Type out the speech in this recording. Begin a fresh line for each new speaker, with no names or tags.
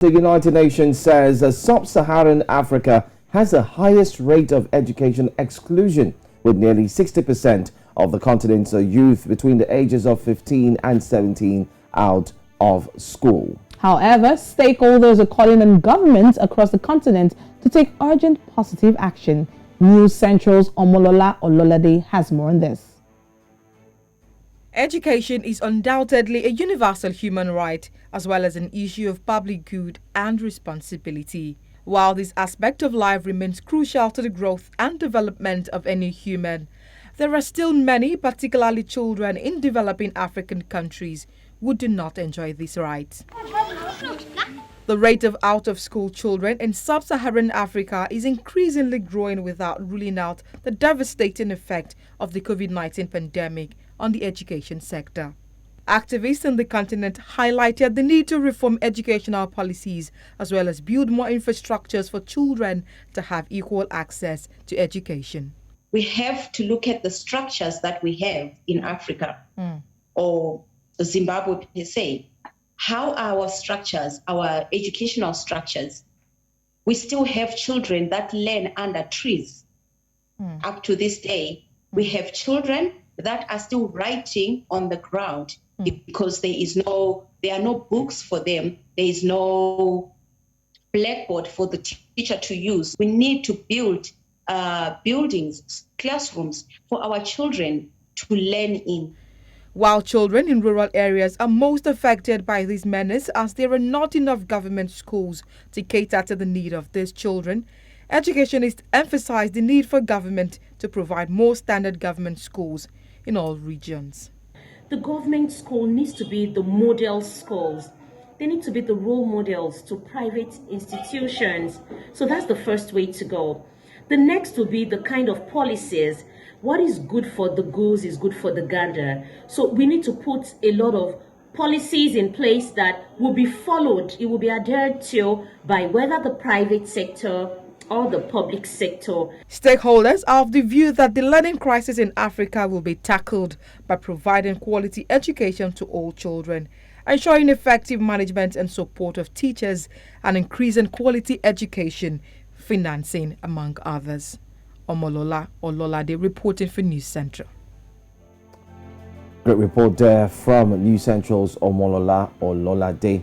The United Nations says that Sub-Saharan Africa has the highest rate of education exclusion, with nearly 60% of the continent's youth between the ages of 15 and 17 out of school.
However, stakeholders are calling on governments across the continent to take urgent positive action. News Central's Omolola Ololade has more on this.
Education is undoubtedly a universal human right, as well as an issue of public good and responsibility. While this aspect of life remains crucial to the growth and development of any human, there are still many, particularly children in developing African countries, who do not enjoy this right. The rate of out-of-school children in Sub-Saharan Africa is increasingly growing without ruling out the devastating effect of the COVID-19 pandemic on the education sector. Activists in the continent highlighted the need to reform educational policies as well as build more infrastructures for children to have equal access to education.
We have to look at the structures that we have in Africa or Zimbabwe per se. How our structures, our educational structures, we still have children that learn under trees. Up to this day, we have children that are still writing on the ground because there are no books for them. There is no blackboard for the teacher to use. We need to build buildings, classrooms for our children to learn in.
While children in rural areas are most affected by this menace as there are not enough government schools to cater to the need of these children, educationists emphasize the need for government to provide more standard government schools in all regions.
The government school needs to be the model schools. They need to be the role models to private institutions. So that's the first way to go. The next will be the kind of policies. What is good for the goose is good for the gander. So we need to put a lot of policies in place that will be followed. It will be adhered to by whether the private sector or the public sector.
Stakeholders are of the view that the learning crisis in Africa will be tackled by providing quality education to all children, ensuring effective management and support of teachers, and increasing quality education financing, among others. Omolola Ololade reporting for News Central.
Great report there from News Central's Omolola Ololade.